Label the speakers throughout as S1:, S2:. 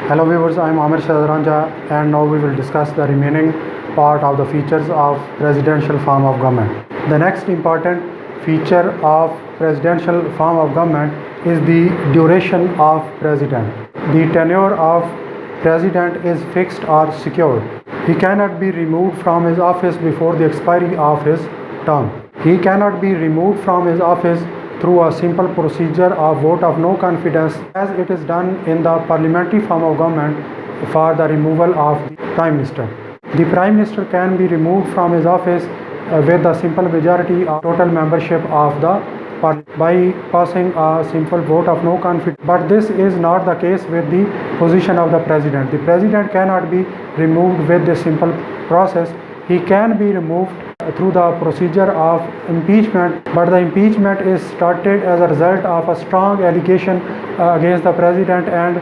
S1: Hello viewers, I am Amir Shazaranja and now we will discuss the remaining part of the features of presidential form of government. The next important feature of presidential form of government is the duration of president. The tenure of president is fixed or secured. He cannot be removed from his office before the expiry of his term. He cannot be removed from his office through a simple procedure of vote of no confidence as it is done in the parliamentary form of government for the removal of the Prime Minister. The Prime Minister can be removed from his office with a simple majority of total membership of the Parliament by passing a simple vote of no confidence. But this is not the case with the position of the President. The President cannot be removed with this simple process. He can be removed through the procedure of impeachment, but the impeachment is started as a result of a strong allegation against the president, and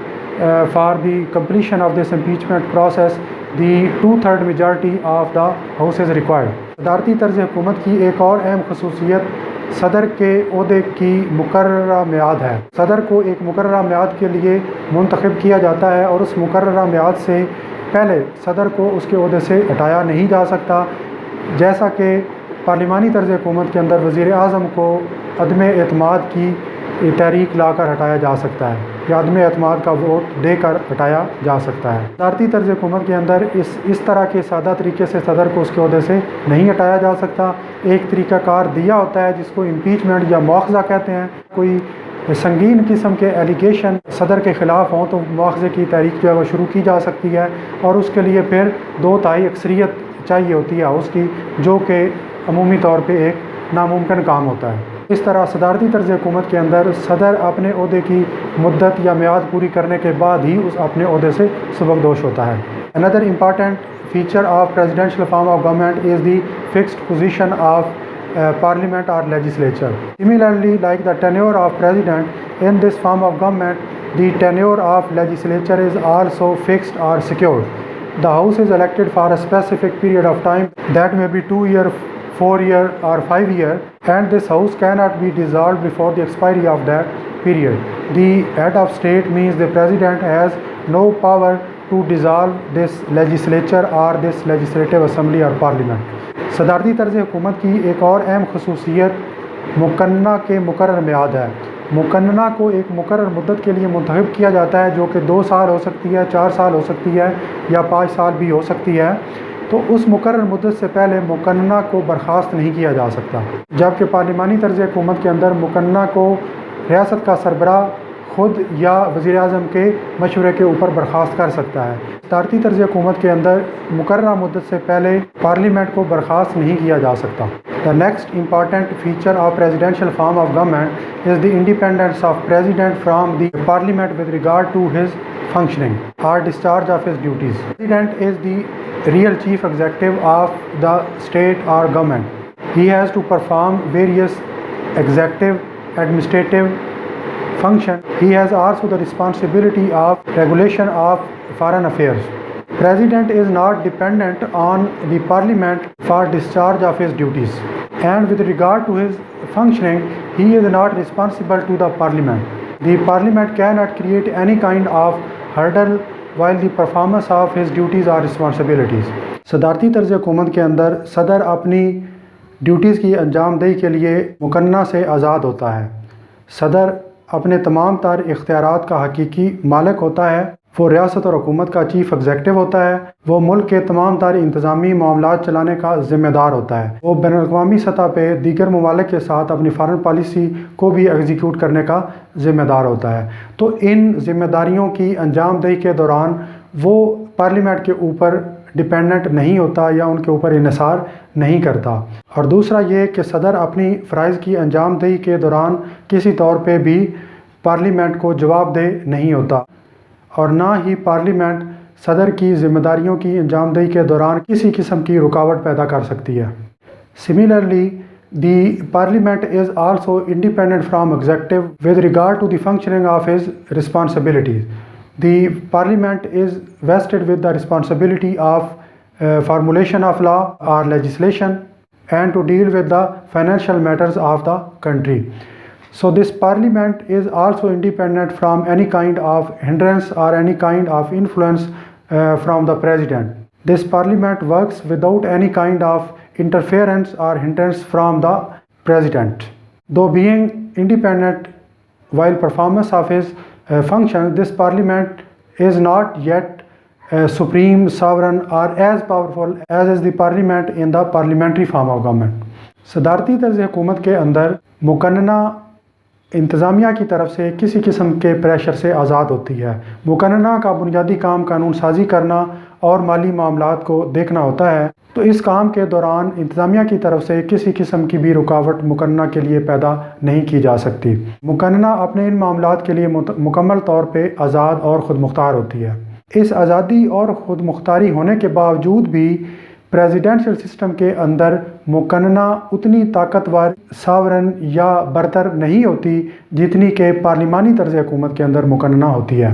S1: for the completion of this impeachment process the 2/3 majority of the house is required. सदारती तर्ज हुकूमत की एक और अहम खसूसियत सदर के ओहदे की मुकर्ररा मियाद है। सदर को एक मुकर्ररा मियाद के लिए मुंतखब किया जाता है और उस मुकर्ररा मियाद से पहले सदर को उसके ओहदे से हटाया नहीं जा सकता, जैसा कि पार्लिमानी तर्ज हुकूमत के अंदर वज़ीर आज़म को अदम एतमाद की तहरीक लाकर हटाया जा सकता है या अदम एतमाद का वोट देकर हटाया जा सकता है। सदारती तर्ज हुकूमत के अंदर इस तरह के सादा तरीके से सदर को उसके ओहदे से नहीं हटाया जा सकता। एक तरीक़ाकार दिया होता है जिसको इम्पीचमेंट या मुआख़ज़ा कहते हैं। कोई संगीन किस्म के एलिगेशन सदर के ख़िलाफ़ हों तो मुआख़ज़े की तहरीक जो है वो शुरू की जा सकती है और उसके लिए फिर 2/3 अक्सरियत चाहिए होती है उसकी, जो कि अमूमी तौर पे एक नामुमकिन काम होता है। इस तरह सदारती तर्ज हुकूमत के अंदर सदर अपने ओहदे की मुद्दत या मियाद पूरी करने के बाद ही उस अपने ओहदे से सुबकदोश होता है। Another important feature of presidential form of government is the fixed position of Parliament or legislature. Similarly, like the tenure of president, in this form of government, the tenure of legislature is also fixed or secured. The house is elected for a specific period of time, that may be 2 years, 4 years or 5 years, and this house cannot be dissolved before the expiry of that period. The head of state means the president has no power to dissolve this legislature or this legislative assembly or parliament. सदारती तर्ज हुकूमत की एक और अहम खसूसियत मुकन्ना के मुकर्रर मियाद है। मुकन्ना को एक मुकर्रर मुद्दत के लिए मुंतखब किया जाता है, जो कि 2 साल हो सकती है, 4 साल हो सकती है या 5 साल भी हो सकती है। तो उस मुकर्रर मुद्दत से पहले मुकन्ना को बर्खास्त नहीं किया जा सकता, जबकि पार्लिमानी तर्ज हुकूमत के अंदर मुकन्ना को रियासत का सरबराह खुद या वज़ीर आज़म के मशवरे के ऊपर बर्खास्त कर सकता है। सदारती तर्ज हुकूमत के अंदर मुकर्ररा मुद्दत से पहले पार्लियामेंट को बर्खास्त नहीं किया जा सकता। The next important feature of presidential form of government is the independence of president from the parliament with regard to his functioning और discharge of his duties. President is the real chief executive of the state और government. He has to perform various executive administrative function. He has also the responsibility of regulation of foreign affairs. President is not dependent on the parliament for discharge of his duties, and with regard to his functioning he is not responsible to the parliament. The parliament cannot create any kind of hurdle while the performance of his duties or responsibilities. सदारती तर्ज हुकूमत के अंदर सदर अपनी duties की अंजामदही के लिए मुकन्ना से आज़ाद होता है। सदर अपने तमाम तार इख्तियारात का हकीकी मालिक होता है। वो रियासत और हुकूमत का चीफ एग्जीक्यूटिव होता है। वो मुल्क के तमाम तार इंतज़ामी मामलात चलाने का ज़िम्मेदार होता है। वो बैनुल-अक़वामी सतह पर दीगर ममालिक के साथ अपनी फ़ॉरेन पॉलिसी को भी एग्जीक्यूट करने का ज़िम्मेदार होता है। तो इन ज़िम्मेदारियों की अंजामदही के दौरान वो पार्लियामेंट के ऊपर डिपेंडेंट नहीं होता या उनके ऊपर इन्हिसार नहीं करता। और दूसरा ये कि सदर अपनी फ़राइज़ की अंजामदही के दौरान किसी तौर पे भी पार्लियामेंट को जवाबदेह नहीं होता और ना ही पार्लियामेंट सदर की ज़िम्मेदारियों की अंजामदही के दौरान किसी किस्म की रुकावट पैदा कर सकती है। Similarly the parliament is also independent from executive with regard to the functioning of his responsibilities. The parliament is vested with the responsibility of formulation of law or legislation and to deal with the financial matters of the country. So this parliament is also independent from any kind of hindrance or any kind of influence from the president. This parliament works without any kind of interference or hindrance from the president. Though being independent while performance of his functions, this parliament is not yet supreme, sovereign or as powerful as is the parliament in the parliamentary form of government. सदारती तर्ज़ हुकूमत के अंदर मुकन्ना इंतज़ामिया की तरफ से किसी किस्म के प्रेशर से आज़ाद होती है। मुकन्ना का बुनियादी काम कानून साजी करना और माली मामलात को देखना होता है, तो इस काम के दौरान इंतज़ामिया की तरफ से किसी किस्म की भी रुकावट मुकन्ना के लिए पैदा नहीं की जा सकती। मुकन्ना अपने इन मामलात के लिए मुकम्मल तौर पर आज़ाद और ख़ुद मुख्तार होती है। इस आज़ादी और ख़ुद मुख्तारी होने के बावजूद भी प्रेसिडेंशियल सिस्टम के अंदर मुकन्ना उतनी ताकतवर, सावरन या बरतर नहीं होती जितनी के पार्लिमानी तर्ज़ हुकूमत के अंदर मुकन्ना होती है।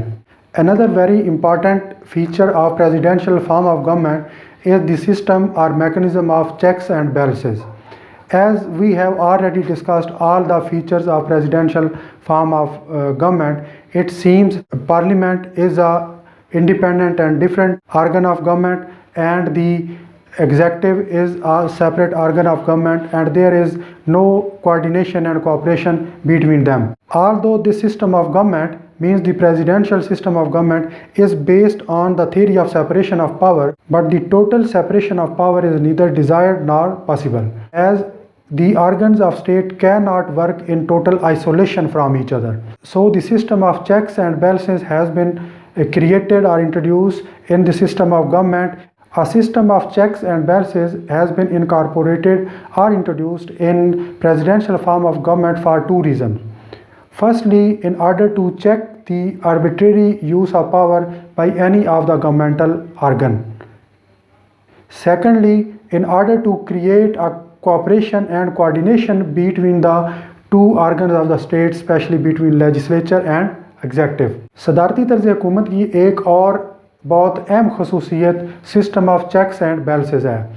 S1: Another very important feature of presidential form of government is the system or mechanism of checks and balances. As we have already discussed all the features of presidential form of government, it seems parliament is a independent and different organ of government, and the executive is a separate organ of government, and there is no coordination and cooperation between them. Although this system of government means the presidential system of government is based on the theory of separation of power, but the total separation of power is neither desired nor possible, as the organs of state cannot work in total isolation from each other. So the system of checks and balances has been created or introduced in the system of government. A system of checks and balances has been incorporated or introduced in presidential form of government for two reasons. Firstly, in order to check the arbitrary use of power by any of the governmental organ. Secondly, in order to create a cooperation and coordination between the two organs of the state, especially between legislature and executive. सदारती तर्ज़ हुकूमत की एक और बहुत अहम खसूसियत system of checks and balances है।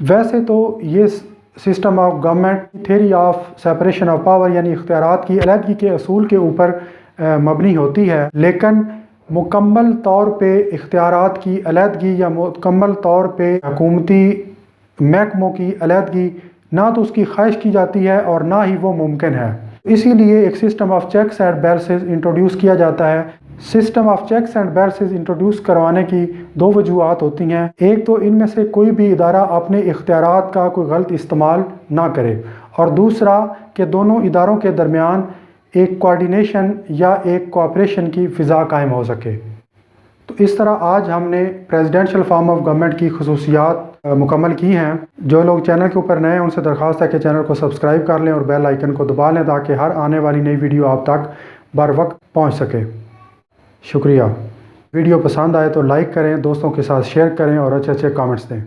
S1: वैसे तो ये system of government theory of separation of power यानी इख्तियारात की अलहदगी के असूल के ऊपर मबनी होती है, लेकिन मुकम्मल तौर पे इख्तियारात की अलहदगी या मुकम्मल तौर पे हुकूमती महकमों की अलहदगी ना तो उसकी ख्वाहिश की जाती है और ना ही वो मुमकिन है। इसीलिए एक system of checks and balances introduce किया जाता है। System of checks and balances introduce करवाने की दो वजूहत होती हैं। एक तो इनमें से कोई भी इदारा अपने इख्तियारात का कोई गलत इस्तेमाल ना करे, और दूसरा कि दोनों इदारों के दरमियान एक कोऑर्डिनेशन या एक कोऑपरेशन की फ़िज़ा कायम हो सके। तो इस तरह आज हमने प्रेसिडेंशियल फॉर्म ऑफ गवर्नमेंट की खसूसियात मुकम्मल की हैं। जो लोग चैनल के ऊपर नए हैं उनसे दरख्वास्त है कि चैनल को सब्सक्राइब कर लें और बेल आइकन को दबा लें ताकि हर आने वाली नई वीडियो आप तक बर वक्त पहुँच सके। शुक्रिया। वीडियो पसंद आए तो लाइक करें, दोस्तों के साथ शेयर करें और अच्छे अच्छे कमेंट्स दें।